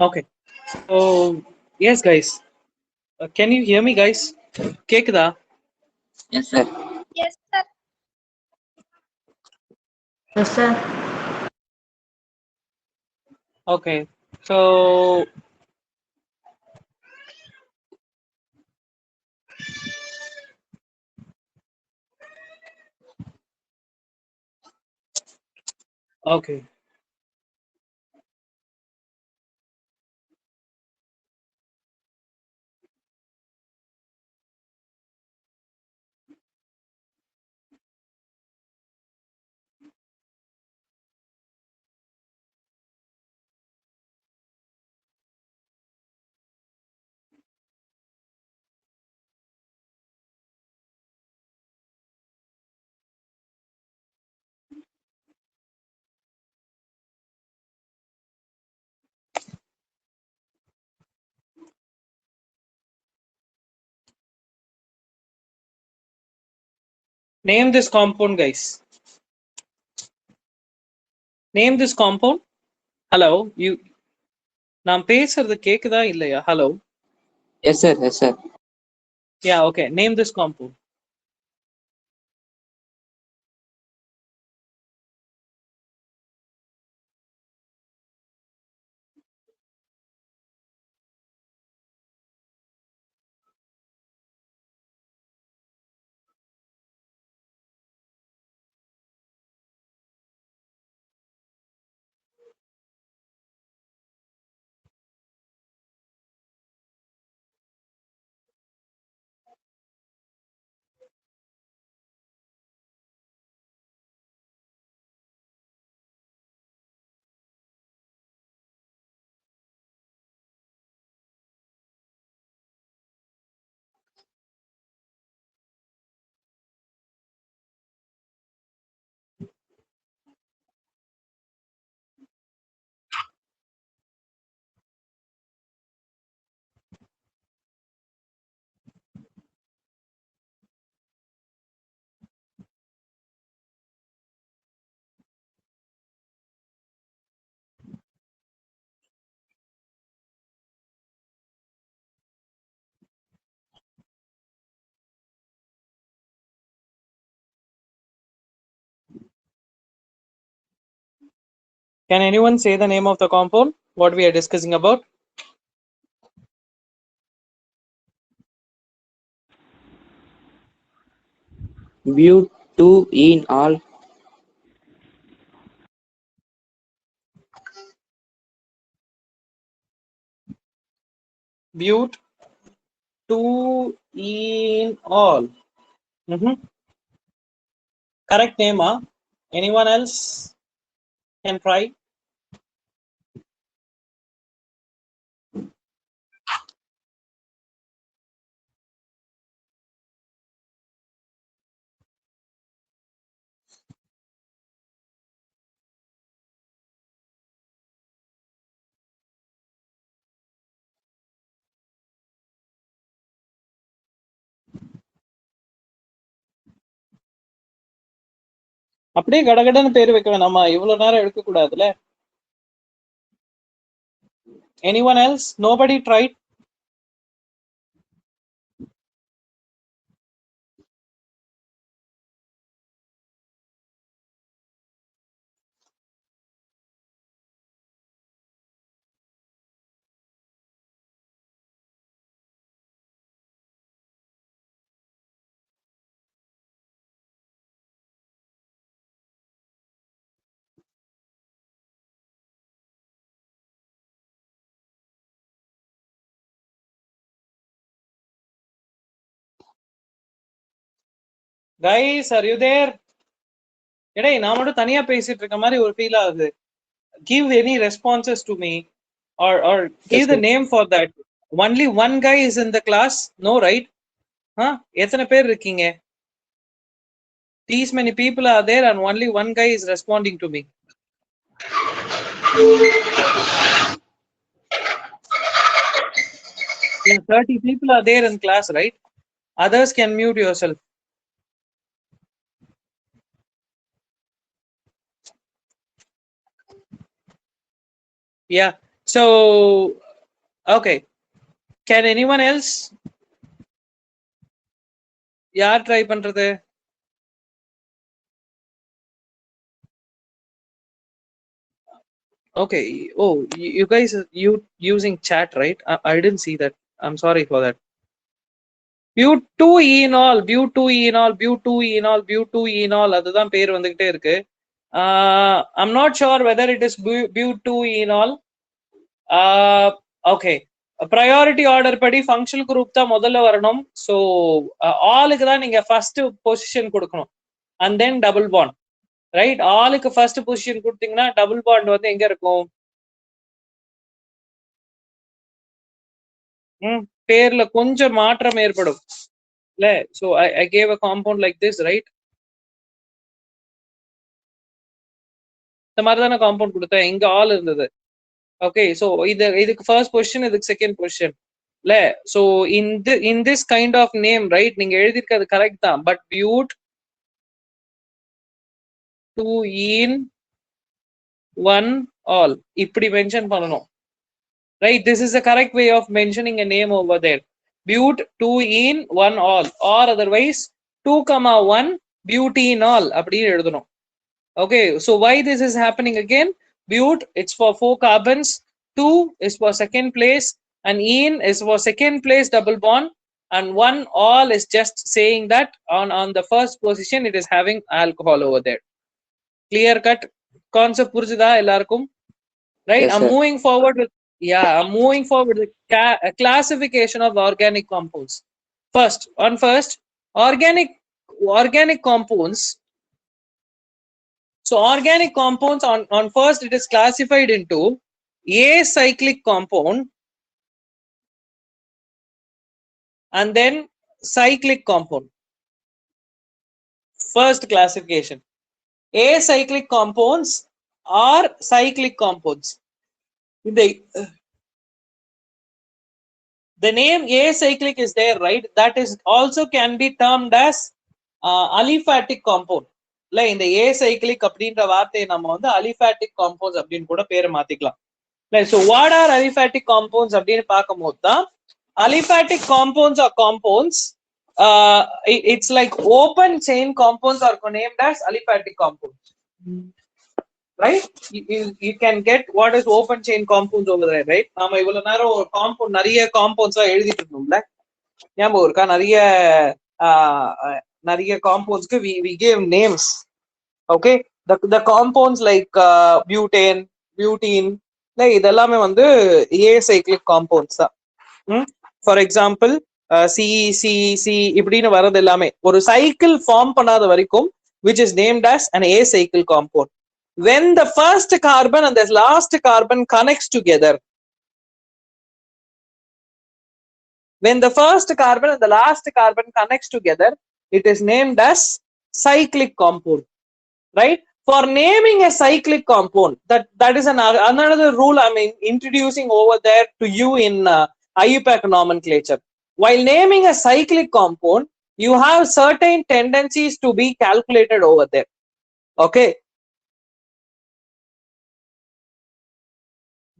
Okay. So yes, guys. Can you hear me, guys? கேக்குதா? Yes, sir. Yes, sir. Yes, sir. Okay. So okay. Name this compound, guys. Name this compound. Hello. You நான் பேசுறது கேக்குதா இல்லையா? Hello. Yes, sir. Yes, sir. Yeah, okay. Name this compound. Can anyone say the name of the compound? What we are discussing about? Butanol. But two in all. Correct name, huh? Anyone else can try? அப்படியே கடகடன்னு பேர் வைக்க வேணாமா? இவ்வளவு நேரம் எடுக்க கூடாதுல. Anyone else? Nobody tried? Guys, are you there? எடே நான் மட்டும் தனியா பேசிட்டு இருக்க மாதிரி ஒரு ஃபீல் ஆகுது. Give any responses to me or give Yes, the sir. name for that. Only one guy is in the class, no, right? எத்தனை பேர் இருக்கீங்க? These many people are there and only one guy is responding to me. Yeah, 30 people are there in class, right? Others can mute yourself. Yeah. So okay, can anyone else? யார் try பண்றது? Okay. Oh, you guys, you using chat, right? I didn't see that. I'm sorry for that. But 2enol, but 2enol, but 2enol, but 2enol, அதுதான் பேர் வந்துகிட்டே இருக்கு. I'm not sure whether it is but 2enol. Okay. Priority order படி functional group தான் முதல்ல வரணும். So ஆளுக்கு தான் நீங்க ஃபர்ஸ்ட் பொசிஷன் கொடுக்கணும். And then double bond, right? ஆளுக்கு ஃபர்ஸ்ட் பொசிஷன் கொடுத்தீங்கன்னா டபுள் பாண்ட் வந்து எங்க இருக்கும்? பேர்ல கொஞ்சம் மாற்றம் ஏற்படும் இல்ல? So I gave a compound like this, right? இந்த மாதிரி தானே காம்பவுண்ட் கொடுத்தேன். இங்க ஆல் இருந்தது. ஓகே, ஸோ இதுக்கு ஃபர்ஸ்ட் பொசிஷன், இதுக்கு செகண்ட் பொசிஷன் இல்ல? So in this kind of name, right? நீங்க எழுதிருக்கிறது கரெக்ட் தான். பட் பியூட் 2 in 1 all இப்படி மென்ஷன் பண்ணணும், right? This is the correct way of mentioning a name over there. But 2 in 1 all, or otherwise 2,1 butenol அப்படின்னு எழுதணும். Okay, so why this is happening again? But it's for 4 carbons, 2 is for second place, and ene is for second place double bond, and 1 all is just saying that on the first position it is having alcohol over there. Clear cut concept புரிஞ்சுதா எல்லாருக்கும்? Right? Yes, I'm sir. moving forward with the classification of organic compounds. First organic compounds. So organic compounds on first it is classified into acyclic compound and then cyclic compound. First classification, acyclic compounds or cyclic compounds. The name acyclic is there, right? That is also can be termed as aliphatic compound. இல்ல, இந்த acyclic அப்படின்ற வார்த்தையை நம்ம வந்து aliphatic compounds அப்படின்னு கூட பேரை மாத்திக்கலாம். So what are aliphatic compounds அப்படின்னு பார்க்கும்போது தான், aliphatic compounds are compounds, it's like open chain compounds are named as aliphatic compounds, right? You can get what is open chain compounds over there, right? நாம இவ்வளவு நேரம் ஒரு compound, நிறைய compounds எழுதிட்டு இருந்தோம்ல, ஞாபகம் இருக்கா? நிறைய காம்பவுண்ட்ஸ்க்கு we gave names. Okay, the compounds like butane, butene, இதெல்லாமே வந்து acyclic compounds தான். For example, CEC இப்படின்னு வரது எல்லாமே ஒரு சைக்கிள் ஃபார்ம் பண்ணாத வரைக்கும் which is named as an acyclic compound. When the first carbon and the last carbon connects together, when the first carbon and the last carbon connects together, it is named as cyclic compound, right? For naming a cyclic compound, that is another rule I'm introducing over there to you in IUPAC nomenclature. While naming a cyclic compound, you have certain tendencies to be calculated over there. Okay,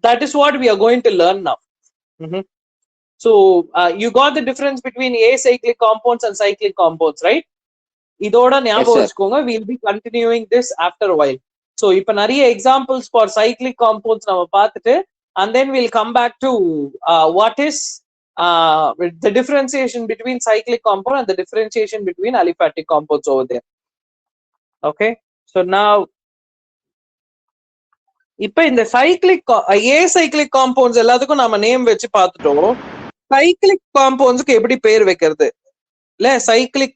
that is what we are going to learn now. So you got the difference between acyclic compounds and cyclic compounds, right? இதோட ஞாபகம் வச்சுக்கோங்க. we'll be continuing this after a while. So இப்ப நிறைய examples for cyclic compounds நம்ம பார்த்துட்டு, and then we'll come back to what is the differentiation between cyclic compound and the differentiation between aliphatic compounds over there. Okay, so now இப்ப இந்த acyclic compounds எல்லாத்துக்கும் நாம name வச்சு பார்த்துட்டோம். cyclic compoundsக்கு எப்படி பேர் வைக்கிறது இல்ல? cyclic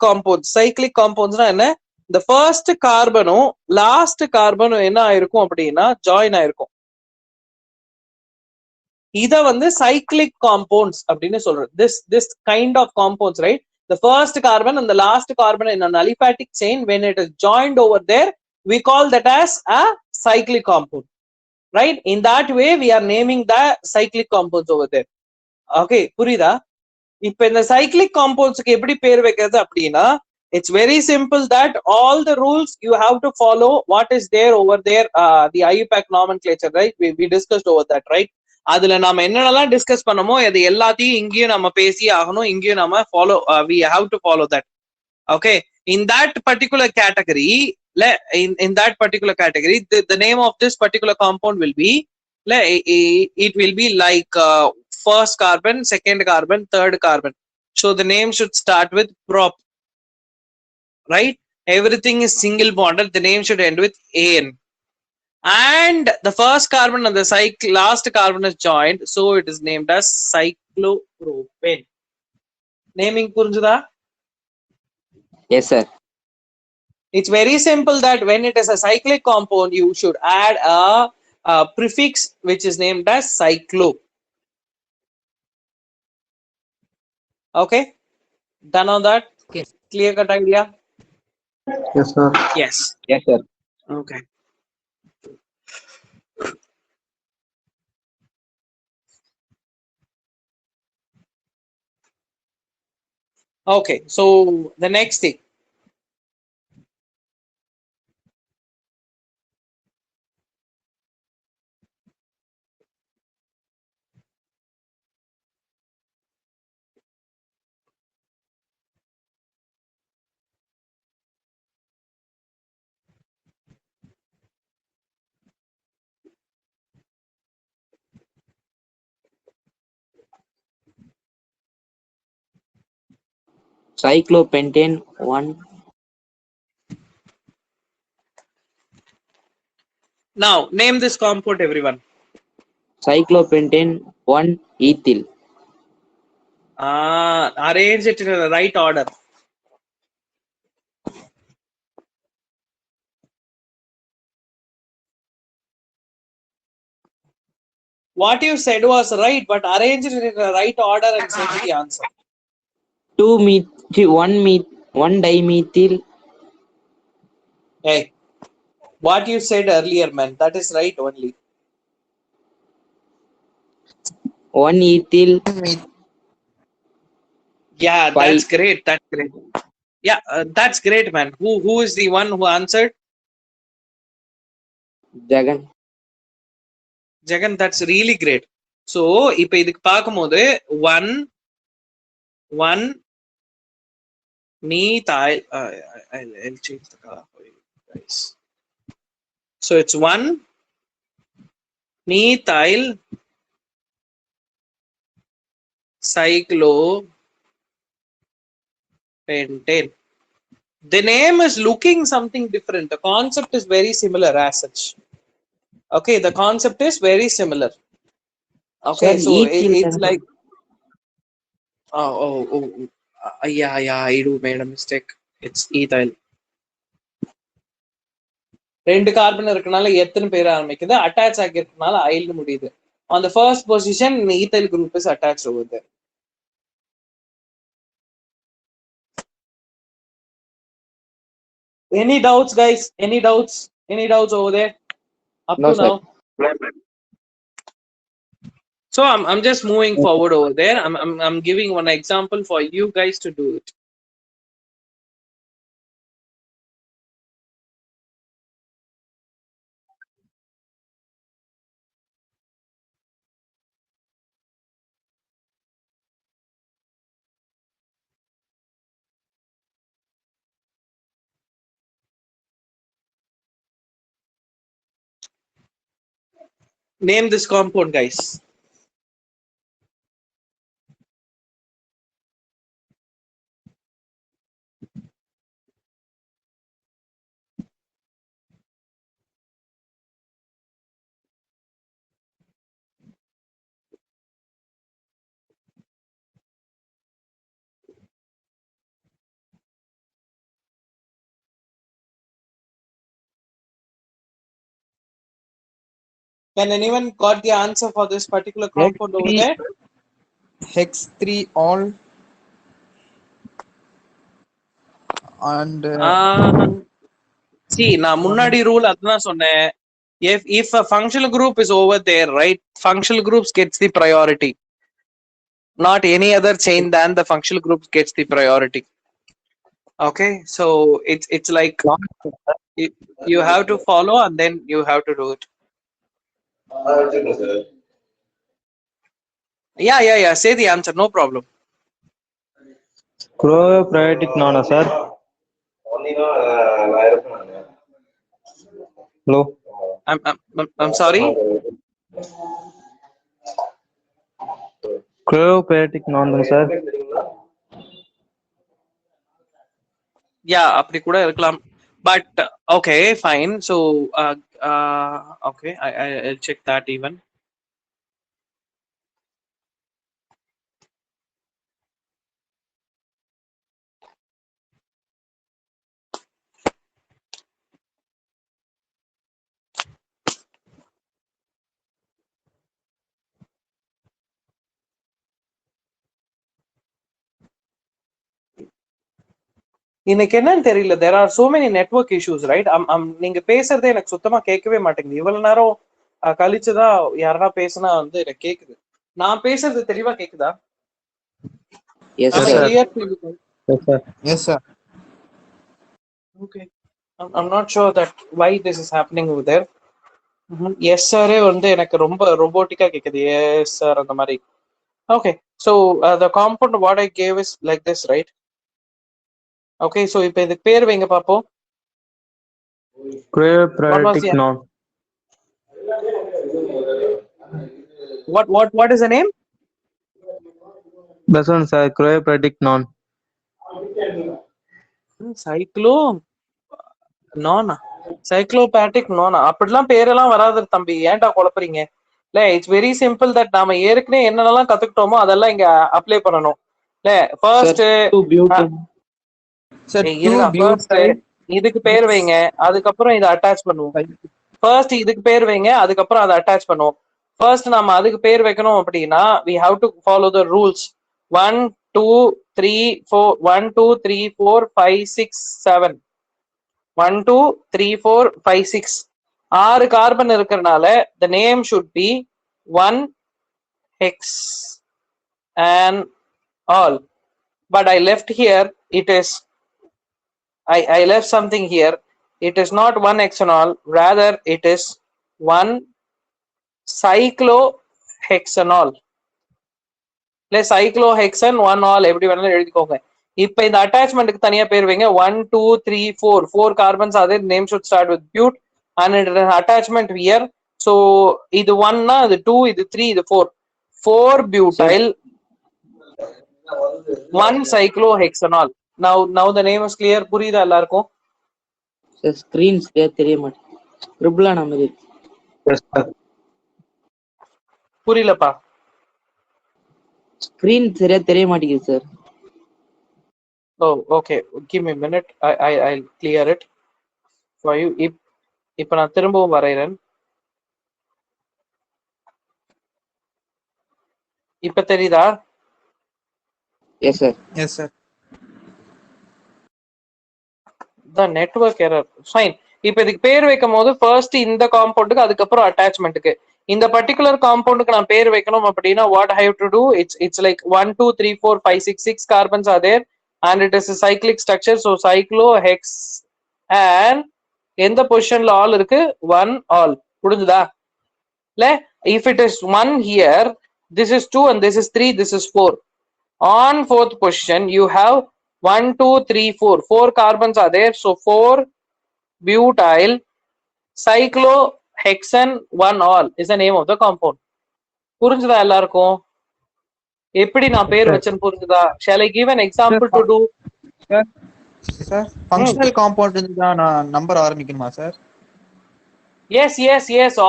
compoundsனா என்ன? இந்த ஃபர்ஸ்ட் கார்பனும் லாஸ்ட் கார்பனும் என்ன ஆயிருக்கும் அப்படின்னா ஜாயின் ஆயிருக்கும். இத வந்து cyclic compounds அப்படின்னு சொல்றது. This kind of compounds, right? The first carbon and the last carbon in an aliphatic chain, when it is joined over there, we call that as a cyclic compound, right? In that way we are naming the cyclic compounds over there. Okay, புரியுதா? இப்ப இந்த cyclic compoundsக்கு எப்படி பேர் வைக்கிறது அப்படின்னா, it's very simple that all the rules you have to follow what is there over there, the IUPAC nomenclature, right? We discussed over that, right? அதுல நாம என்னென்னலாம் டிஸ்கஸ் பண்ணமோ அது எல்லாத்தையும் இங்கேயும் நம்ம பேசி ஆகணும், இங்கேயும் நம்ம follow, we have to follow that. Okay, in that particular category, in that particular category, the name of this particular compound will be, it will be like first carbon, second carbon, third carbon. So the name should start with prop, right? Everything is single bonded, the name should end with an, and the first carbon and the last carbon is joined, so it is named as cyclopropane. Naming புரிஞ்சுதா? Yes, sir. It's very simple that when it is a cyclic compound, you should add a prefix which is named as cyclo. Okay, done on that? Okay. Clear cut idea? Yes, sir. Yes. Yes, sir. Okay. Okay, so the next thing. Cyclopentane 1. Now name this compound, everyone. Cyclopentane 1 ethyl. Arrange it in the right order. What you said was right, but arrange it in the right order and send the answer. 1 dimethyl. Hey, what you said earlier, man, that is right only. 1 ethyl. Yeah, Five. that's great. That's great. Yeah, that's great, man. Who is the one who answered? Jagan. Jagan, that's really great. So, இப்போ இதுக்கு பார்க்கும்போது 1 methyl. I'll change the color for you guys. So it's 1 methyl cyclopentane. The name is looking something different. The concept is very similar as such. Okay, the concept is very similar. Okay, Sir, so ethyl it's like yeah, I do made a mistake. It's ethyl. ரெண்டு carbon இருக்கனால எத்தனை பேர் ஆரம்பிக்குது, attach ஆகிருக்கனால ஐல்னு முடியுது. On the first position, ethyl group is attached over there. Any doubts, guys? Any doubts? Any doubts over there? Up No, to sir. now. So I'm just moving forward over there. I'm giving one example for you guys to do it. Name this compound, guys. Can anyone got the answer for this particular compound over there? Hex 3 all. And See, நான் முன்னாடி rule அதான் சொன்னேன். If a functional group is over there, right? Functional groups gets the priority. Not any other chain than the functional groups gets the priority. Okay, so it's like you have to follow and then you have to do it. Yeah. Say the answer. No problem. Prokaryotic noun, sir. Hello. I'm sorry. Prokaryotic noun, sir. Yeah, அப்படி கூட இருக்கலாம். But okay, fine. So okay, I'll check that even. இன்னைக்கு என்னன்னு தெரியல, there are so many network issues, right? நீங்க பேசுறதே எனக்கு சுத்தமா கேட்கவே மாட்டேங்குது. இவ்வளவு நேரம் கழிச்சுதான் யாரா பேசினா வந்து எனக்கு கேக்குது. நான் பேசுறது தெளிவா கேக்குதா? Yes, Am I sir. clear? Yes, sir. Yes, sir. Okay. I'm not sure that why this is happening over there. Yes சாரே வந்து எனக்கு ரொம்ப ரொபோட்டிக்கா கேக்குது. எஸ் சார் அந்த மாதிரி. Okay, so the compound what I gave is like this, right? Okay, so இப்போ இதுக்கு பேர் வைங்க பாப்போம். Prokaryotic noun. What is the name? This one, sir. Prokaryotic noun. Cyclo nona, சைக்ளோபேட்டிக் நோனா, அப்படிலாம் பேரெல்லாம் வராது தம்பி. ஏன்டா குழப்பறீங்க? இல்ல, இட்ஸ் வெரி சிம்பிள் தட் நாம ஏற்கனவே என்னென்னலாம் கத்துக்கிட்டோமோ அதெல்லாம் இங்க அப்ளை பண்ணணும். இல்ல ஃபர்ஸ்ட் Two butyl. Sir, இருங்க, ஃபர்ஸ்ட் 2-butyl. இதுக்கு பேர் வைங்க, அதுக்கப்புறம் இதை அட்டாச் பண்ணுவோம். ஃபர்ஸ்ட் இதுக்கு பேர் வைங்க, அதுக்கப்புறம் அதை அட்டாச் பண்ணுவோம். ஃபர்ஸ்ட் நம்ம அதுக்கு பேர் வைக்கணும் அப்படின்னா we have to follow the rules. 1 2 3 4 1 2 3 4 5 6 7 1 2 3 4 5 6 6 carbon இருக்கிறதுனால the name should be 1 hex and all. But I left here, it is I left something here. It is not 1 hexanol, rather it is 1 cyclohexanol. இல்ல cyclohexan 1 all எப்படி வேணாலும் எழுதிக்கோங்க. இப்போ இந்த அட்டாச்மெண்ட்டுக்கு தனியா பேர் வைங்க. 1 2 3 4 4 கார்பன்ஸ், அதே name should start with but and it is attachment here. So இது 1 னா இது 2, இது 3, இது 4. 4 butyl 1 cyclohexanol. Now the name is clear. புரியுதா எல்லாருக்கும்? Sir, screen சரியா தெரிய மாட்டேங்குது. ட்ரிபிள் ஆன மாதிரி இருக்கு. Yes, sir. புரியலப்பா. ஸ்கிரீன் சரியா தெரிய மாட்டேங்குது sir. Oh, okay. Give me a minute. I'll clear it for you. இப்ப நான் திரும்பவும் வரைகிறேன். இப்ப தெரியுதா? Yes, sir. Yes, sir. The network error. Fine. இப்ப இதுக்கு பேர் வைக்கும் போது ஃபர்ஸ்ட் இந்த காம்பவுண்டுக்கு, அதுக்கப்புறம் அட்டாச்மெண்ட்டுக்கு. இந்த பர்டிகுலர் காம்பவுண்டுக்கு நான் பேர் வைக்கணும் அப்படின்னா what I have to do, it's like 1 2 3 4 5 6 6 carbons are there and it is a cyclic structure. So cyclohex and எந்த பொசிஷன்ல ஆல் இருக்கு? 1 all. புரிஞ்சுதா? இல்ல, if it is 1 here, this is 2 and this is 3, this is 4. On fourth position you have 1 2 3 4 4 carbons are there. So 4 butyl cyclohexan 1 all is the name of the compound. புரிஞ்சுதா எல்லாருக்கும்? எப்படி நான் பேர் வச்சேன்னு புரிஞ்சுதா? Shall I give an example to do? Sir, functional compound தான் number ஆரம்பிக்கணுமா sir? Yes.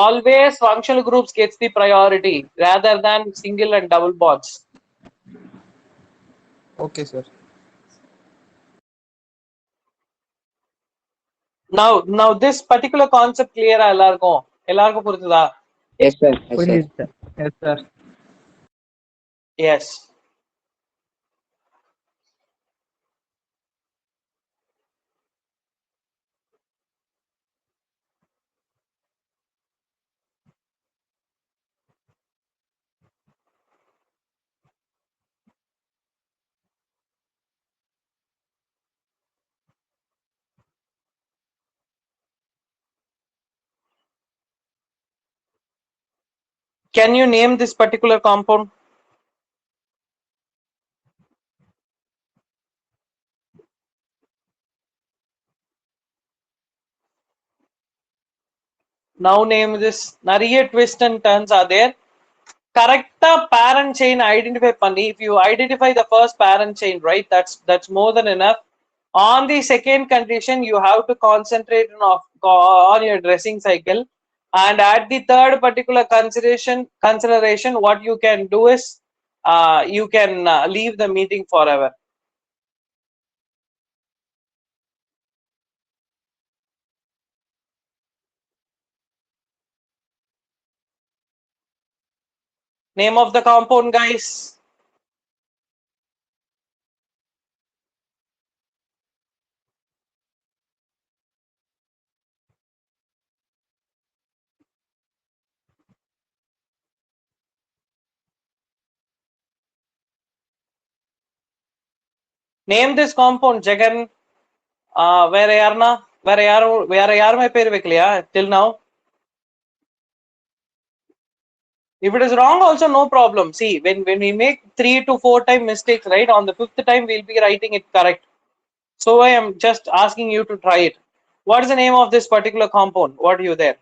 Always functional groups gets the priority rather than single and double bonds. Okay, sir. Now this particular concept clear ஆ எல்லாருக்கும்? எல்லாருக்கும் புரிஞ்சுதா? Yes, sir. Yes, sir. Yes, sir. Yes. Can you name this particular compound? Now name this. நிறைய twists and turns are there. Correcta parent chain identify பண்ணி, if you identify the first parent chain, right, that's more than enough. On the second condition, you have to concentrate on your dressing cycle. And at the third particular consideration, what you can do is you can leave the meeting forever. Name of the compound, guys. Name this compound, Jagan. வேற யாருன்னா வேற யாருமே பேர் வைக்கலையா till now? If it is wrong also, no problem. See, when we make 3 to 4 time mistakes, right, on the 5th time we'll be writing it correct. So I am just asking you to try it. What is the name of this particular compound? What are you there?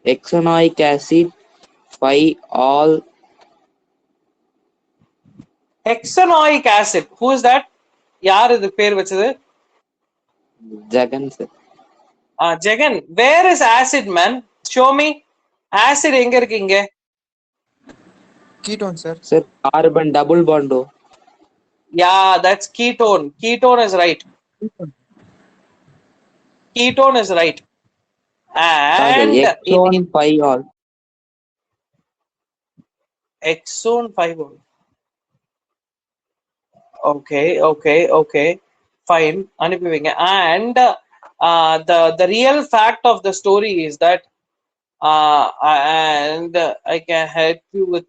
Hexanoic acid 5-all. Hexanoic acid. Who is that? யார் இது பேர் வச்சது? Jagan sir. Jagan, where is acid, man? Show me. Acid எங்க இருக்கு இங்க? Ketone, sir. Sir, carbon double bond. Yeah, that's ketone. Ketone is right. Ketone is right. And Hexone 5-all. Hexone 5-all. Okay. Fine. அனுப்பிவிங்க. And the real fact of the story is that and I can help you with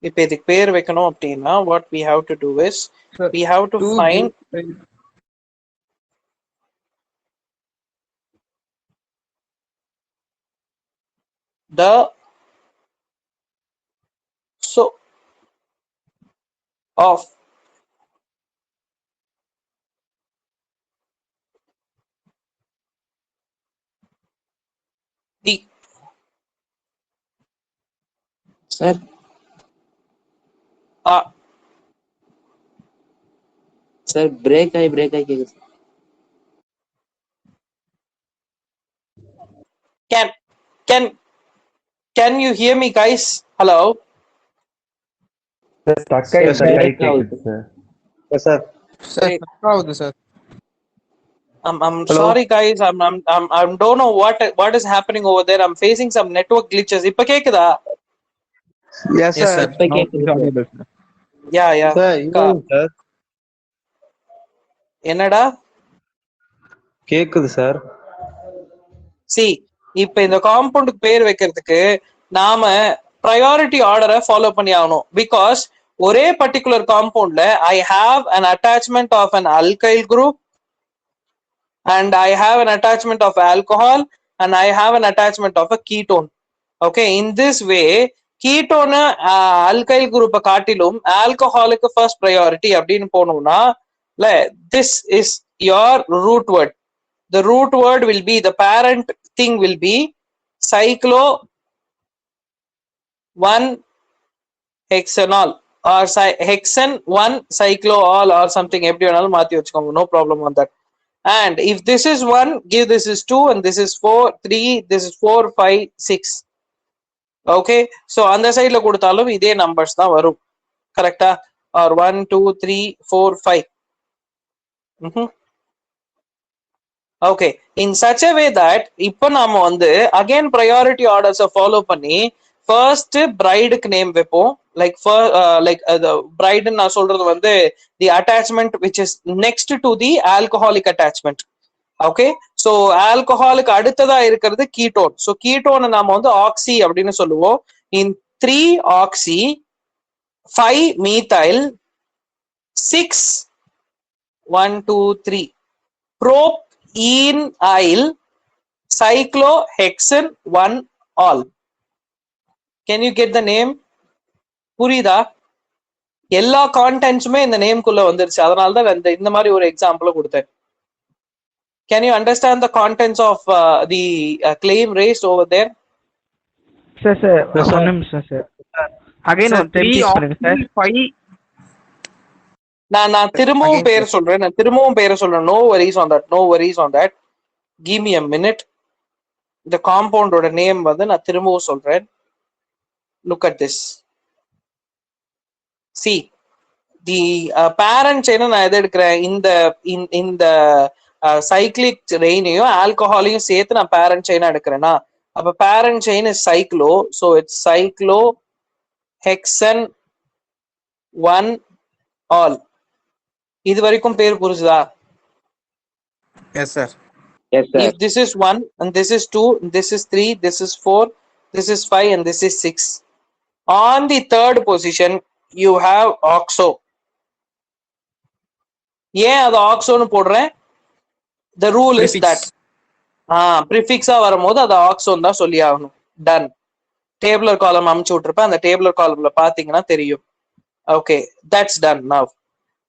இப்ப இதுக்கு பேர் வைக்கணும் அப்படின்னா what we have to do is Sir, we have to find the so of the Sir. Sir, break ஆகி கேக்குது. Can you hear me, guys? Hello. Sir, stuck ஆயிடுச்சு sir. Yes sir. Sir, how's sir? I'm Hello? sorry, guys. I don't know what is happening over there. I'm facing some network glitches. இப்ப கேக்குதா? Yes Yes, sir. sir. இப்ப Now கேக்குது, it's audible, sir. Yeah. Sir, sir. என்னடா? கேக்குது sir. See, இப்ப இந்த காம்பவுண்டுக்கு பேர் வைக்கிறதுக்கு நாம priority ஆர்டரை ஃபாலோ பண்ணி ஆகணும். பிகாஸ் ஒரே particular காம்பவுண்ட்ல I have an attachment of an alkyl group and I have an attachment of alcohol and I have an attachment of a ketone. Okay, in this way ketone alkyl group காட்டிலும் alcoholic first priority அப்படின்னு போனோம்னா this is your root word. The root word will be, the parent thing will be cyclo 1-hexanol or hexane 1-cyclool or something. எப்படி வேணாலும் மாத்தி வச்சுக்கோங்க, no problem on that. And if this is 1, give this is 2 and this is 4, 3, this is 4, 5, 6. Okay, so அந்த சைடுல கொடுத்தாலும் இதே numbers தான் வரும். கரெக்டா? or 1 2 3 4 5. Okay, in such a way that இப்போ நாம வந்து again priority orders follow பண்ணி first bride க்கு name வைப்போம். like the bride நான் சொல்றது வந்து the attachment which is next to the alcoholic attachment. Okay, so alcoholic அடுத்ததா இருக்கிறது ketone. so ketone நாம வந்து oxy அப்படின்னு சொல்லுவோம். in 3 oxy 5 methyl 6 1 2 3 propyl cyclohexane 1 all. Can you get the name? புரியுதா? எல்லா கான்டென்ட்ஸுமே இந்த நேம் குள்ள வந்துருச்சு. அதனால தான் இந்த மாதிரி ஒரு எக்ஸாம்பிள் கொடுத்தேன். Can you understand the contents of the claim raised over there? Sir, one minute, sir. Again, one time, please, sir. 5. நான் திரும்பவும் பேர் சொல்றேன். No worries on that. Give me a minute. The compound ஓட name வந்து நான் திரும்பவும் சொல்றேன். Look at this. See, the parent chain நான் எதை எடுக்கிறேன்? இந்த cyclic ரெயினையும் ஆல்கஹாலையும் சேர்த்து நான் parent chain எடுக்கிறேன்னா, அப்ப parent chain is cyclo, so it's cyclo hexane 1 all. இது வரைக்கும் பேர் புரிஞ்சுதா? Yes, sir. Yes, sir. If this is 1 and this is 2, this is 3, this is 4, this is 5 and this is 6. On the third position, you have oxo. ஏன் அது ஆக்சோன்னு போடுறேன்? The rule is that ப்ரிஃபிக்ஸா வரும்போது அது ஆக்சோன் தான் சொல்லி ஆகணும். டன். டேபிளர் காலம் அமுச்சு விட்டுருப்பேன். அந்த டேபிளர் காலம்ல பாத்தீங்கன்னா தெரியும். Okay, that's done now.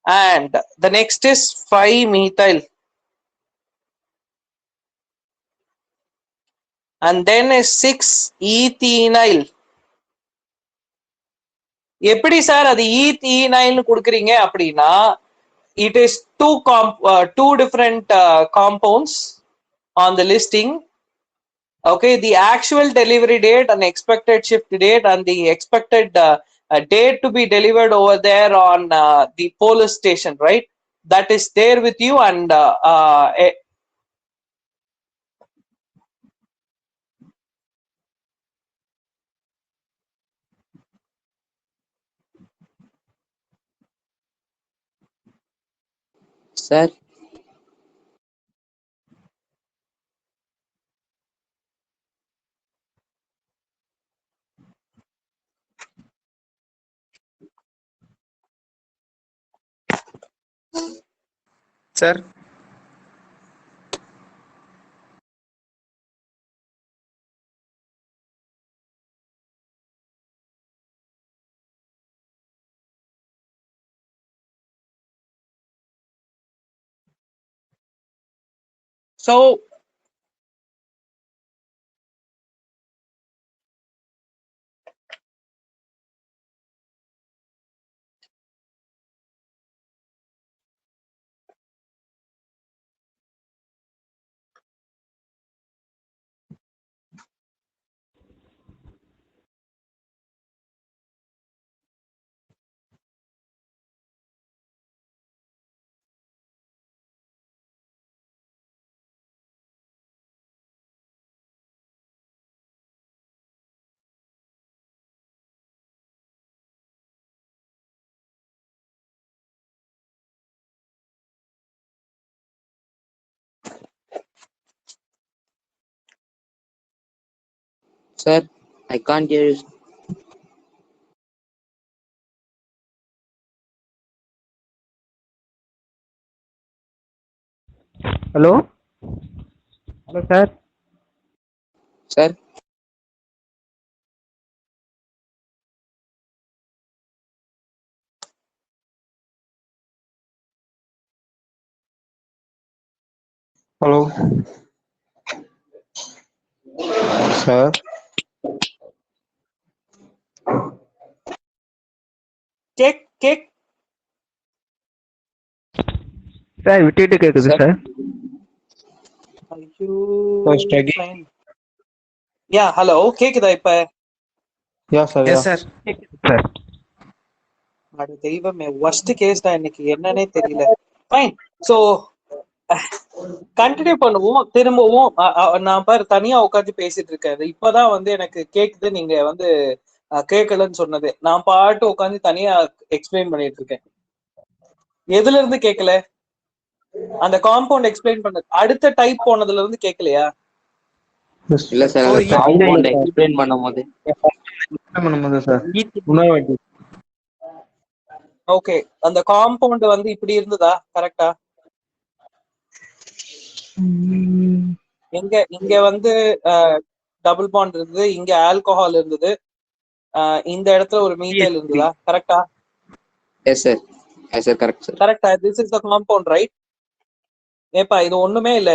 And the next is 5-methyl. And then is 6-ethenyl. எப்படி சார் அது ஈத்தீனைல் கொடுக்குறீங்க அப்படின்னா, it is two different compounds on the listing. Okay, the actual delivery date and expected shift date and the expected date to be delivered over there on the police station, right? That is there with you. And Sir. Sir. so Sir, I can't hear you. Hello? Hello, sir. Sir. Hello. Sir. cake. Sir, விட்டுட்டு கேக்குது Sir. Sir. First again. Fine. Yeah, hello. கேக்குதா இப்ப? Yeah, sir. Yes, Yeah. sir. Sir. அது தெய்வமே, worst case தான் இன்னைக்கு, என்னன்னே தெரியல. Fine. So கண்டினியூ பண்ணுவோம். திரும்பவும் நான் பாரு தனியா உட்காந்து பேசிட்டு இருக்கேன். இப்பதான் வந்து எனக்கு கேக்குது, நீங்க வந்து கேட்கலன்னு சொன்னது. நான் பாட்டு உட்காந்து தனியா எக்ஸ்பிளைன் பண்ணிட்டு இருக்கேன். எதுல இருந்து கேட்கல? அந்த காம்பவுண்ட் எக்ஸ்பிளைன் பண்ணது அடுத்த டைப் போனதுல இருந்து கேட்கலையா? இல்ல சார், அந்த காம்பவுண்ட் எக்ஸ்பிளைன் பண்ணும்போது சார். ஓகே, அந்த காம்பவுண்ட் வந்து இப்படி இருந்ததா? கரெக்டா? இங்க வந்து டபுள் பாண்ட் இருந்தது, இங்க ஆல்கஹால் இருந்தது, இந்த இடத்துல ஒரு மீத்தைல் இருந்ததா? கரெக்டா? Yes sir. Yes sir, correct sir. கரெக்டா? This is the compound, right? ஏப்பா இது ஒண்ணுமே இல்ல,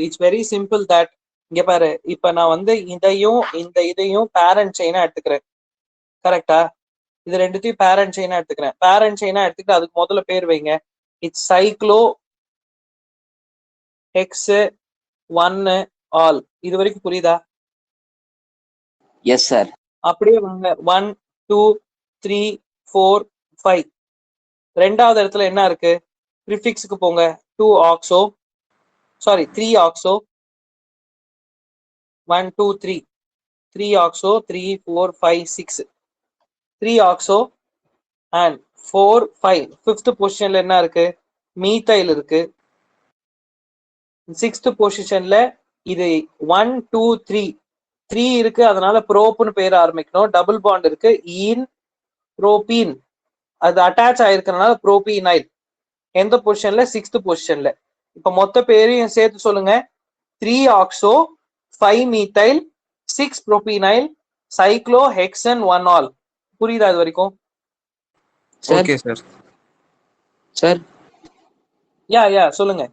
இட்ஸ் வெரி சிம்பிள் தட். இங்க பாரு, இப்ப நான் வந்து இதையும் பேரண்ட் செயினா எடுத்துக்கிறேன். கரெக்டா? இது ரெண்டுத்தையும் பேரண்ட் செயினா எடுத்துக்கிறேன். பேரண்ட் செயினா எடுத்துக்கிட்டு அதுக்கு முதல்ல பேர் வைங்க. It's cyclo hex 1 all. இது வரைக்கும் புரியுதா? Yes sir. அப்படியே வாங்க. 1 2 3 4 5. ரெண்டாவது இடத்துல என்ன இருக்கு? ப்ரிஃபிக்ஸுக்கு போங்க. 2 ஆக்சோ, சாரி 3 ஆக்சோ, 1 2 3 3 ஆக்சோ, 3 4 5 6 3 ஆக்சோ அண்ட் 4 5. ஃபிஃப்த் பொசிஷன்ல என்ன இருக்கு? மீத்தைல் இருக்கு. சிக்ஸ்த் பொசிஷன்ல இது 1 2 3 3 இருக்கு, அதனால ப்ரோப்னு பேர் ஆரம்பிக்கணும். டபுள் பாண்ட் இருக்கு, ஈன் ப்ரோபீன், அது அட்டாச் ஆயிருக்கிறதுனால ப்ரோபீனைல். எந்த பொசிஷன்ல? சிக்ஸ்த் பொசிஷன்ல. இப்ப மொத்த பேரையும் சேர்த்து சொல்லுங்க. 3 ஆக்சோ, 5 மீத்தைல், 6 ப்ரோபீனைல், சைக்ளோ ஹெக்சன் 1 ஆல். புரியுதா இது வரைக்கும்? சார். Okay sir. சார், யா சொல்லுங்க.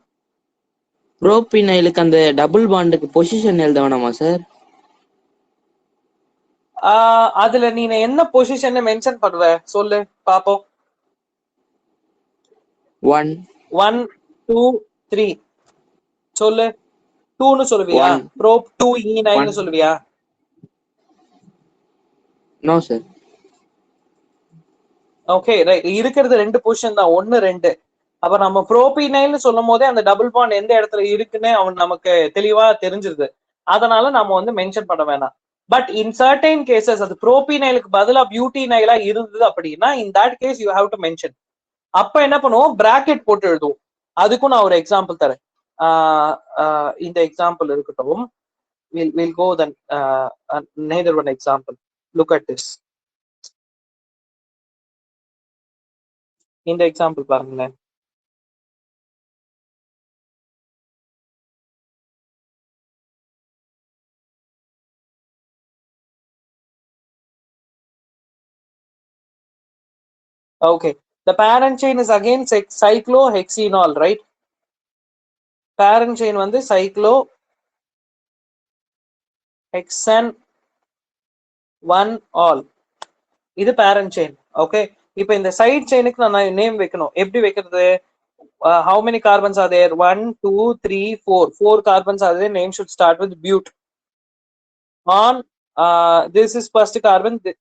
ப்ரோபினைலுக்கு அந்த டபுள் பாண்டுக்கு பொசிஷன் எழுத வேணாமா சார்? அதுல நீங்க என்ன பொசிஷன் மென்ஷன் பண்ணுவ சொல்லு பாப்போம். 1 1 2 3 சொல்லு. 2ன்னு சொல்லுவியா? One. Prop 2 E9 One. சொல்லுவியா? No sir. Okay right. இருக்கிறது ரெண்டு பொசிஷன் தான், 1 2. அப்ப நம்ம ப்ரோபீனைல்னு சொல்லும் போதே அந்த டபுள் பாண்ட் எந்த இடத்துல இருக்குன்னு அவன் நமக்கு தெளிவா தெரிஞ்சிருது. அதனால நம்ம வந்து மென்ஷன் பண்ண வேணாம். பட் இன் சர்டைன் கேசஸ் அது ப்ரோபீனைலுக்கு பதிலா பியூட்டினைலா இருந்தது அப்படின்னா, in that case you have to mention. அப்ப என்ன பண்ணுவோம்? பிராக்கெட் போட்டு எழுதுவோம். அதுக்கும் நான் ஒரு எக்ஸாம்பிள் தரேன். இந்த எக்ஸாம்பிள் இருக்கட்டும். we'll go then another one example. Look at this. இந்த எக்ஸாம்பிள் பாருங்களேன். Okay, the parent chain is again cyclohexenol, right? Parent chain வந்து cyclohexane 1 all. இது parent chain. Okay, இப்போ இந்த சைட் செயினுக்கு நான் நேம் வைக்கணும். எப்படி வைக்கிறது? How many carbons are there? 1 2 3 4 carbons are there. Name should start with but. On this is first carbon, but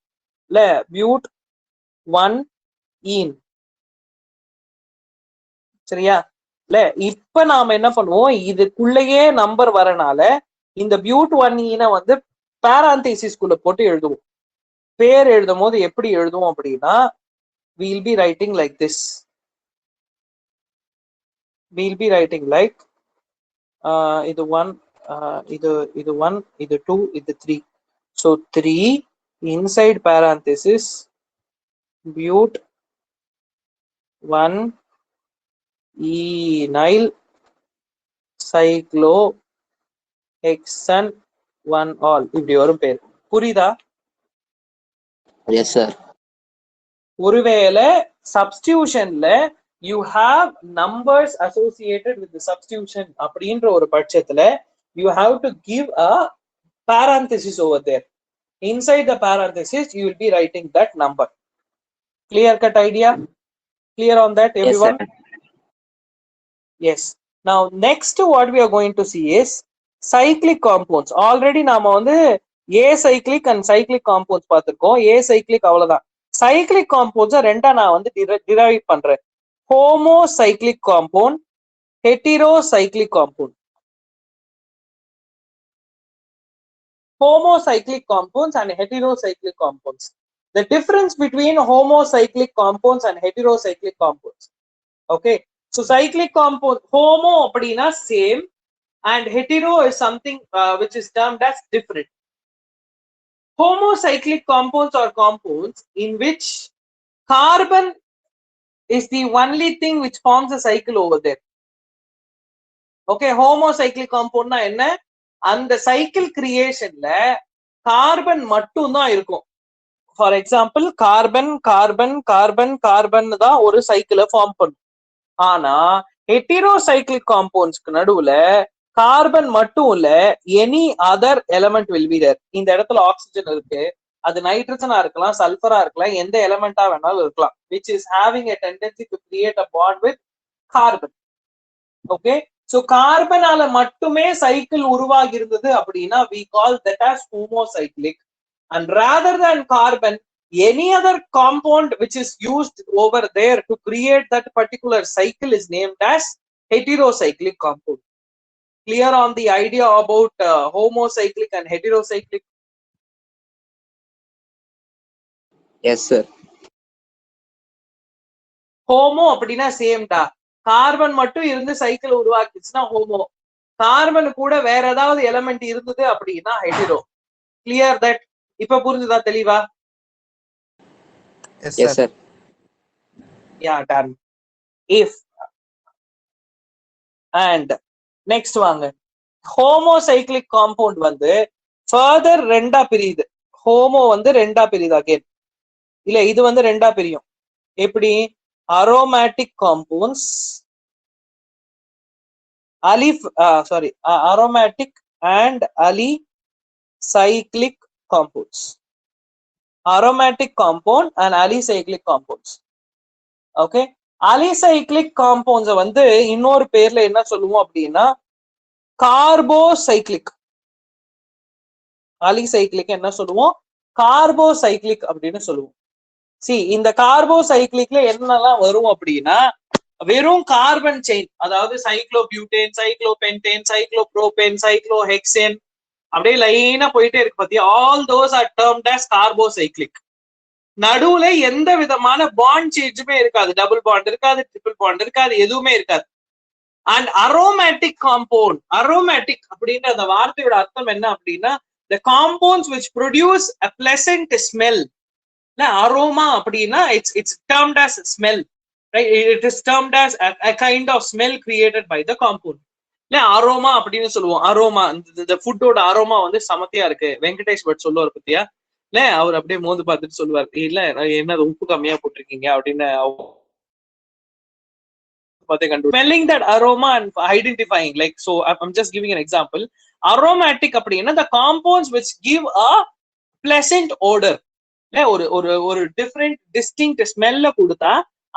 1 ஈன். சரியா? இல்ல இப்ப நாம என்ன பண்ணுவோம்? இதுக்குள்ளேயே நம்பர் வரனால இந்த பியூட் 1 ஈனை வந்து பாராந்தசிஸ்குள்ள போட்டு எழுதுவோம். பேர் எழுதும் போது எப்படி எழுதுவோம் அப்படின்னா, we'll be writing like this. We'll be writing like இது 1, இது 1, இது 2, இது 3. So 3 inside parenthesis but 1 ஈனைல் cyclohexane 1 all. இப்படி வரும் பேர். புரியுதா? Yes sir. ஒருவேளை சப்ஸ்டிடியூஷன்ல you have numbers associated with the substitution அப்படின்ற ஒரு பட்சத்துல you have to give a parenthesis over there. Inside the parenthesis you will be writing that number. Clear cut idea? Clear on that everyone? Yes. Now next what we are going to see is cyclic compounds. Already நாம வந்து acyclic and cyclic compounds பார்த்திருக்கோம். acyclic அவ்வளவுதான். cyclic compounds ரெண்டா நான் வந்து derive பண்றேன். homocyclic compound, heterocyclic compound. Homocyclic compounds and heterocyclic compounds. The difference between homocyclic compounds and heterocyclic compounds. Okay, so cyclic compound, homo அப்படினா same and hetero is something which is termed as different. Homocyclic compounds are compounds in which carbon is the only thing which forms a cycle over there. Okay, homocyclic compound na enna? அந்த cycle கிரியேஷன்ல carbon மட்டும் தான் இருக்கும். For example carbon carbon carbon carbon தான் ஒரு சைக்கிளை form பண்ணும். ஆனா heterocyclic காம்பவுண்ட்ஸ்க்கு நடுவுல கார்பன் மட்டும் இல்ல, any other element will be there. இந்த இடத்துல ஆக்சிஜன் இருக்கு, அது நைட்ரஜனா இருக்கலாம், சல்பரா இருக்கலாம், எந்த எலமெண்டா வேணாலும் இருக்கலாம், which is having a tendency to create a bond with carbon. Okay, so கார்பனால மட்டுமே சைக்கிள் உருவாகி இருந்தது அப்படின்னா we call that as homocyclic. And rather than carbon, any other compound which is used over there to create that particular cycle is named as heterocyclic compound. Clear on the idea about homocyclic and heterocyclic? Yes, sir. Homo அப்படின்னா same டா. Carbon மட்டும் இருந்து cycle உருவாக்கிச்சுன்னா homo, carbon கூட வேற ஏதாவது element இருந்தது அப்படின்னா hetero. Clear that? இப்ப புரிஞ்சுதா தெளிவா? Yes, Yes, sir. sir. Yeah, done. If and next வாங்க, ஹோமோசைக்ளிக் காம்பவுண்ட் வந்து ஃபர்தர் ரெண்டா பிரியுது. ஹோமோ வந்து ரெண்டா பிரியுது அகைன். இல்ல இது வந்து ரெண்டா பிரியும். எப்படி? Aromatic compounds, aromatic and alicyclic compounds. Aromatic compound and alicyclic compounds. Okay, alicyclic compounds வந்து இன்னொரு பேர்ல என்ன சொல்லுவோம் அப்படின்னா கார்போசைக்ளிக். அலிசைக்ளிக் என்ன சொல்லுவோம்? கார்போசைக்ளிக் அப்படின்னு சொல்லுவோம். சி, இந்த கார்போசைக்ளிக்ல என்னெல்லாம் வரும் அப்படின்னா வெறும் கார்பன் செயின், அதாவது சைக்ளோபியூட்டேன், சைக்ளோபென்டேன், சைக்ளோப்ரோபேன், சைக்ளோஹெக்சேன், அப்படியே லைனா போயிட்டே இருக்கு பாத்தியா. All those are termed as carbocyclic. நடுவுல எந்த விதமான பாண்ட் சேஞ்சுமே இருக்காது, டபுள் பாண்ட் இருக்காது, ட்ரிபிள் பாண்ட் இருக்காது, எதுவுமே இருக்காது. அண்ட் அரோமேட்டிக் காம்பவுண்ட், அரோமேட்டிக் அப்படின்ற அந்த வார்த்தையோட அர்த்தம் என்ன அப்படின்னா the compounds which produce a pleasant smell. Aroma அப்படின்னா it's termed as smell, right? It is termed as a kind of smell created by the compound. Aroma அப்படின்னு சொல்லுவோம். அரோமா, இந்த ஃபுட்டோட அரோமா வந்து சமத்தியா இருக்கு. வெங்கடேஷ் பட் சொல்லுவார் பத்தியா, இல்ல அவர் அப்படியே மோந்து பார்த்துட்டு சொல்லுவார், இல்ல என்ன உப்பு கம்மியா போட்டிருக்கீங்க அப்படின்னு. Smelling that aroma and identifying, like, so I'm just giving an example. Aromatic அப்படின்னா the compounds which give a pleasant odor, ஒரு டிஃபரெண்ட் டிஸ்டிங்க்ட் ஸ்மெல்ல கொடுத்தா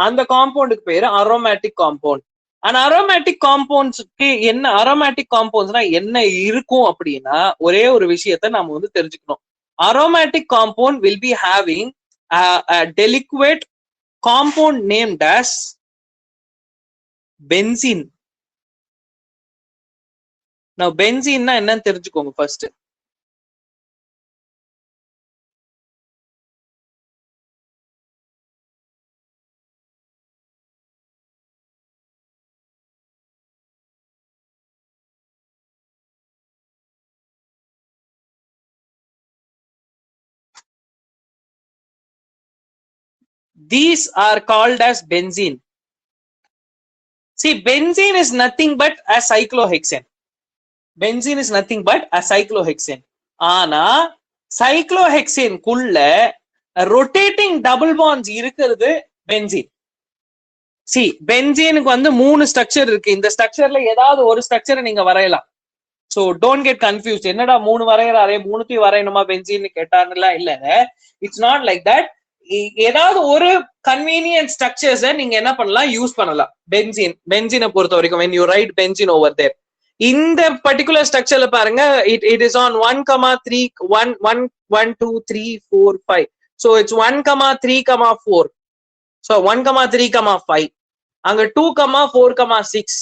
அந்த காம்பவுண்டுக்கு பேரு அரோமேட்டிக் காம்பவுண்ட். அண்ட் அரோமேட்டிக் காம்பவுண்ட்ஸ்க்கு என்ன, அரோமேட்டிக் காம்பவுண்ட்ஸ்னா என்ன இருக்கும் அப்படின்னா ஒரே ஒரு விஷயத்த நாம வந்து தெரிஞ்சுக்கணும். Aromatic compound will be having a deliquate compound named as benzene. Now benzene னா என்னன்னு தெரிஞ்சுக்கோங்க first. These are called as benzene. See, benzene is nothing but a cyclohexane. Benzene is nothing but a cyclohexane. ஆனா cyclohexane குள்ள rotating double bonds இருக்கிறது benzene. See, பென்சீனுக்கு வந்து 3 structure இருக்கு. இந்த ஸ்ட்ரக்சர்ல ஏதாவது ஒரு ஸ்ட்ரக்சரை நீங்க வரையலாம். So don't get confuse. என்னடா 3 வரையறாரே, 3த்தையும் வரையணுமா பென்சீன் கேட்டான்ல, இல்ல, இட்ஸ் நாட் லைக் தட். ஏதாவது ஒரு கன்வீனியன்ட் ஸ்ட்ரக்சர்ஸை நீங்க என்ன பண்ணலாம், யூஸ் பண்ணலாம். பென்சீனை பொறுத்த வரைக்கும் when you write benzene over there, இந்த பர்டிகுலர் ஸ்ட்ரக்சர்ல பாருங்க, it is on 1,3 1 1 1 2 3 4 5. so it's 1,3,4. so 1,3,5, அங்க 2,4,6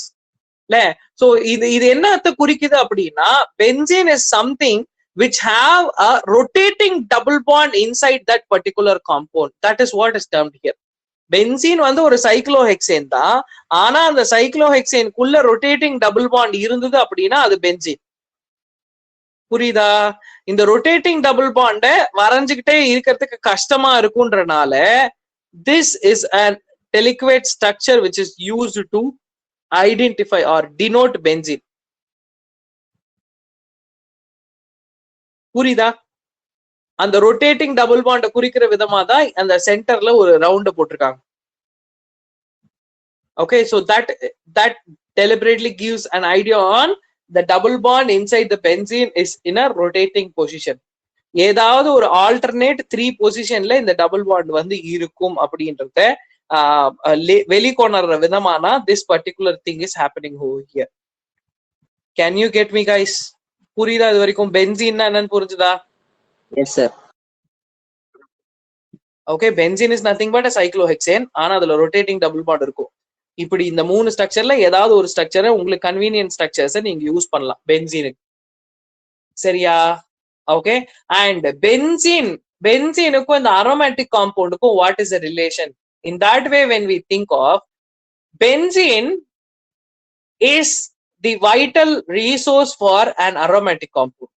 இல்ல. சோ இது என்னத்தை குறிக்குது அப்படின்னா benzene is something which have a rotating double bond inside that particular compound. That is what is termed here. Benzene வந்து ஒரு சைக்ளோஹெக்சேன் தான், ஆனா அந்த சைக்ளோஹெக்சேன் குள்ள ரொட்டேட்டிங் டபுள் பாண்ட் இருந்தது அப்படின்னா அது பென்சீன். புரியுதா? இந்த ரொட்டேட்டிங் டபுள் பாண்ட வரைஞ்சுக்கிட்டே இருக்கிறதுக்கு கஷ்டமா இருக்குன்றனால this is a deliquate structure which is used to identify or denote benzene. புரியுதா? அந்த ரொட்டேட்டிங் டபுள் பாண்ட் குறிக்கிற விதமா தான் அந்த சென்டர்ல ஒரு ரவுண்ட் போட்டிருக்காங்க. Okay, so that deliberately gives an idea on the double bond inside the benzene is in a rotating position. ஏதாவது ஒரு ஆல்டர்னேட் 3 பொசிஷன்ல இந்த டபுள் பாண்ட் வந்து இருக்கும் அப்படின்றத வெளிக்கொணர்ற விதமானா this particular thing is happening over here. Can you get me guys? புரியுதா? இது வரைக்கும் பென்சீன் என்னன்னு புரிஞ்சுதா? Yes, sir. Okay, benzene is nothing but cyclohexane. ஆனா அதுல ரொட்டேட்டிங் டபுள் பாண்ட் இருக்கும். இப்படி இந்த 3 ஸ்ட்ரக்சர்ல ஏதாவது ஒரு ஸ்ட்ரக்சரை உங்களுக்கு கன்வீனியன்ட் ஸ்ட்ரக்சர்ஸை நீங்க யூஸ் பண்ணலாம் பென்சீனுக்கு. சரியா? ஓகே, அண்ட் பென்சீனுக்கும் இந்த அரோமேட்டிக் காம்பவுண்டுக்கும் what is the relation? In that way when we think of benzene is the vital resource for an aromatic compound.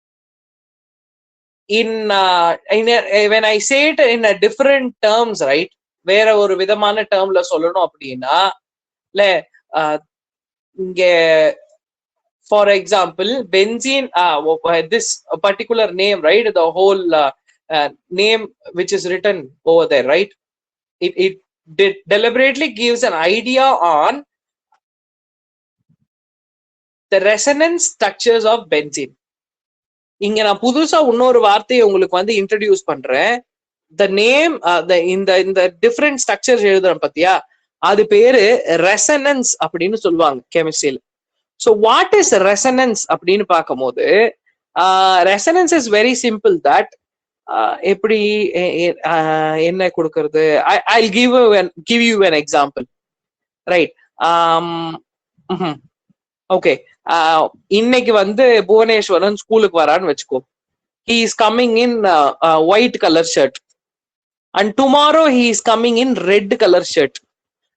When I say it in a different terms, right, வேற ஒரு விதமான டேர்ம்ல சொல்லணும் அப்படின்னா, இங்க for example benzene, this particular name, right, the whole name which is written over there, right, it deliberately gives an idea on the resonance structures of benzene. இங்க நான் புதுசா இன்னொரு வார்த்தையை உங்களுக்கு வந்து இன்ட்ரடியூஸ் பண்றேன். the name இந்த டிஃபரெண்ட் ஸ்ட்ரக்சர்ஸ் எழுதுறேன் பத்தியா, அது பேரு ரெசனன்ஸ் அப்படின்னு சொல்லுவாங்க கெமிஸ்ட்ரியில. ஸோ வாட் இஸ் ரெசனன்ஸ் அப்படின்னு பார்க்கும்போது, resonance is very simple. That எப்படி என்ன கொடுக்கறது, I'll give you an example, right? Okay, இன்னைக்கு வந்து புவனேஸ்வரன் ஸ்கூலுக்கு வரான்னு வச்சுக்கோ. he is coming in white color shirt, and tomorrow he is coming in red color shirt,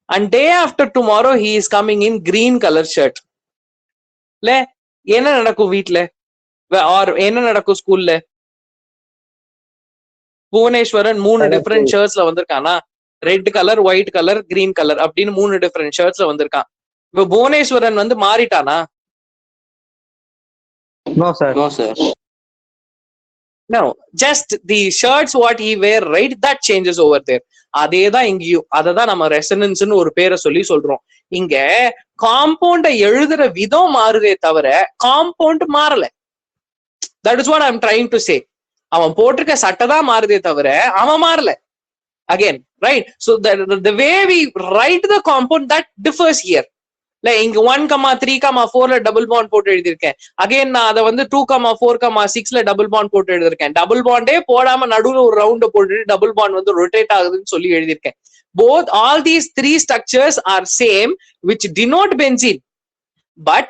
and day after tomorrow he is coming in green color shirt. ல என்ன நடக்கும் வீட்ல, R என்ன நடக்கும் ஸ்கூல்ல? புவனேஸ்வரன் 3 டிஃபரெண்ட் ஷர்ட்ஸ்ல வந்திருக்கானா, red colour, white colour, green colour அப்படின்னு 3 டிஃபரெண்ட் ஷர்ட்ஸ்ல வந்திருக்கான். இப்ப புவனேஸ்வரன் வந்து மாறிட்டானா? No, sir. No, sir. No, just the shirts what he wear, right, that changes over there. அதேதான் இங்கேயும், அததான் நம்ம ரெசனன்ஸ்னு ஒரு பேரை சொல்லி சொல்றோம். இங்க காம்பவுண்ட எழுதுற விதம் மாறுதே தவிர காம்பவுண்ட் மாறல. That is what I am trying to say. அவன் போட்டிருக்க சட்டை தான் மாறுதே தவிர அவன் மாறல. Again, right? So the way we write the compound, that differs here. இங்க 1,3,4ல டபுள் பாண்ட் போட்டு எழுதியிருக்கேன். அகைன் நான் அதை வந்து 2,4,6ல டபுள் பாண்ட் போட்டு எழுதியிருக்கேன். டபுள் பாண்டே போடாம நடுவுல ஒரு ரவுண்ட போட்டு டபுள் பாண்ட் வந்து ரொட்டேட் ஆகுதுன்னு சொல்லி எழுதியிருக்கேன். Both all these 3 structures are same, which denote benzene, but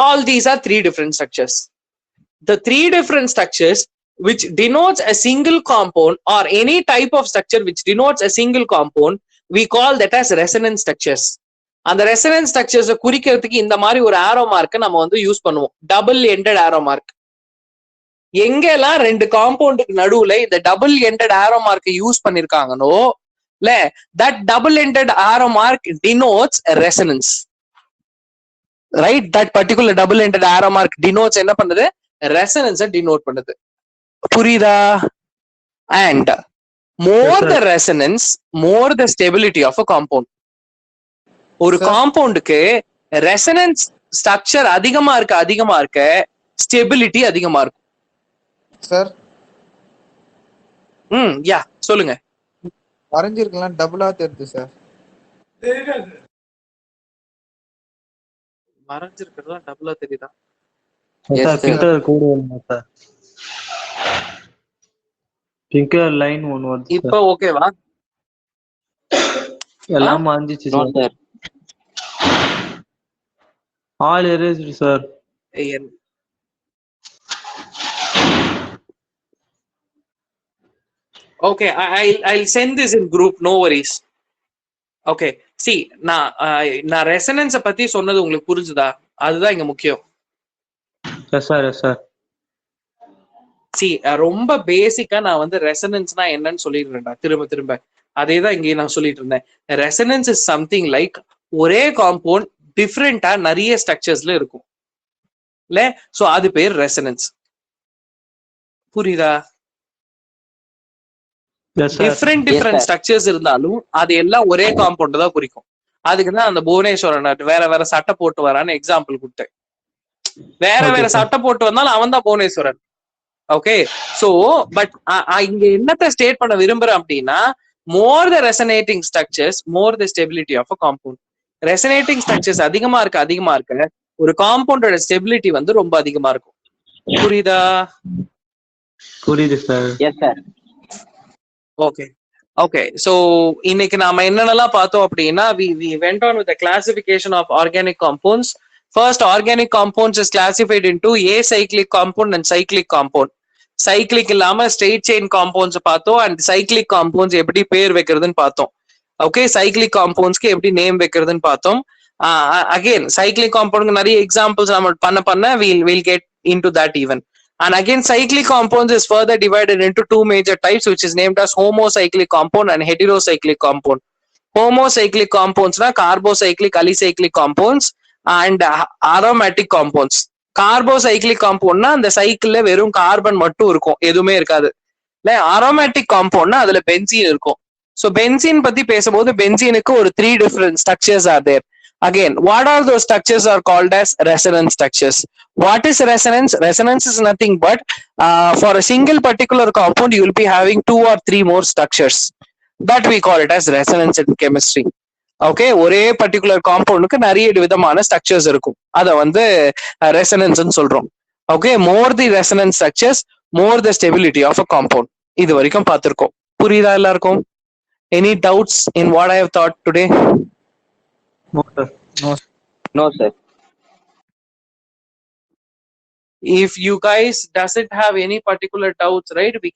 all these are 3 different structures. The 3 different structures which denotes a single compound, or any type of structure which denotes a single compound, we call that as resonance structures. அந்த resonance ஸ்ட்ரக்சர்ஸை குறிக்கிறதுக்கு இந்த மாதிரி ஒரு ஆரோ மார்க்கை நம்ம வந்து use பண்ணுவோம், double ended ஆரோ mark. எங்கெல்லாம் 2 காம்பவுண்டுக்கு நடுவுல இந்த டபுள் எண்டட் ஆரோ மார்க்கை use பண்ணிருக்காங்கனோ, that double ended arrow mark denotes a resonance, right? That particular double ended arrow mark denotes என்ன பண்ணுது? resonance denote பண்ணுது. புரியுதா? and more the resonance, more the stability of a compound. ஒரு காம்பவுண்டுக்கு resonance structure அதிகமா இருக்க stability அதிகமா இருக்கும். Sir, யா சொல்லுங்க. வரைஞ்சிருக்கலாம், டபுளா தெரியுது சார். வரைஞ்சிருக்கிறதா டபுளா தெரியுதா? பிங்க் கலர் கோடு வருமா சார்? பிங்க் கலர் லைன் ஒன்னு வருது. இப்போ ஓகேவா? எல்லாம் மாஞ்சிச்சு சார். All erased sir. Okay, I'll send this in group, no worries. Okay, see, நான் ரெசனன்ஸ் பத்தி சொன்னது உங்களுக்கு புரிஞ்சுதா? அதுதான் இங்க முக்கியம். S sir, yes sir. see, ரொம்ப பேசிக்கா நான் வந்து ரெசனன்ஸ்னா என்னன்னு சொல்லிடுறேன்டா திரும்ப அதேதான் இங்கே நான் சொல்லிட்டு இருந்தேன். ரெசனன்ஸ் இஸ் சம்திங் லைக் ஒரே காம்பவுண்ட் டிஃப்ரெண்டா நிறைய ஸ்ட்ரக்சர்ஸ்ல இருக்கும் இல்ல, சோ அது பேர் ரெசனன்ஸ். புரியுதா? Yes, sir. டிஃப்ரெண்ட் ஸ்ட்ரக்சர்ஸ் இருந்தாலும் அது எல்லாம் ஒரே காம்பவுண்ட் தான் குறிக்கும். அதுக்குதான் அந்த புவனேஸ்வரன் வேற வேற சட்டை போட்டு வரான்னு எக்ஸாம்பிள் கொடுத்தேன். வேற Okay, வேற sir. சட்டை போட்டு வந்தாலும் அவன் தான் புவனேஸ்வரன். ஓகே, சோ பட் இங்க என்னத்த ஸ்டேட் பண்ண விரும்புறேன் அப்படின்னா, more the resonating structures more the stability of a compound. Resonating structures அதிகமா இருக்க ஒரு காம்பவுண்டோட ஸ்டெபிலிட்டி வந்து ரொம்ப அதிகமா இருக்கும். புரியுதா? புரியுது sir. Yes sir. Okay okay, so இன்னைக்கு நாம என்னென்னலாம் பார்த்தோம் அப்படின்னா, we went on with the classification of organic compounds. First, organic compounds is classified into acyclic compound and cyclic compound. Cyclic இல்லாம straight chain compounds பார்த்தோம், and cyclic compounds எப்படி பேர் வைக்கிறதுன்னு பார்த்தோம். ஓகே, cyclic compoundsக்கு எப்படி நேம் வைக்கிறதுன்னு பார்த்தோம். Again, cyclic compound நிறைய எக்ஸாம்பிள்ஸ் நம்ம பண்ண we'll get into that even. And again, cyclic compounds is further divided into two major types, which is named as homocyclic compound and heterocyclic compound. Homocyclic compounds na carbocyclic, alicyclic compounds and aromatic compounds. Carbocyclic compound na அந்த சைக்கிள்ல வெறும் carbon மட்டும் இருக்கும், எதுவுமே இருக்காது. இல்ல aromatic compound na அதுல benzene இருக்கும். So பென்சீன் பத்தி பேசும்போது பென்சீனுக்கு ஒரு 3 different structures are there. Again, what are those structures are called as resonance structures. What is resonance? Resonance is nothing but for a single particular compound you will be having 2 or 3 more structures. That we call it as resonance in chemistry. Okay, ஒரே particular compoundக்கு நிறைய விதமான structures இருக்கும், அத வந்து resonance ன்னு சொல்றோம். Okay, more the resonance structures, more the stability of a compound. இது வரைக்கும் பார்த்திருக்கோம். புரியுதா எல்லாருக்கும்? Any doubts in what I have taught today? No, sir. No sir. If you guys doesn't have any particular doubts, right, we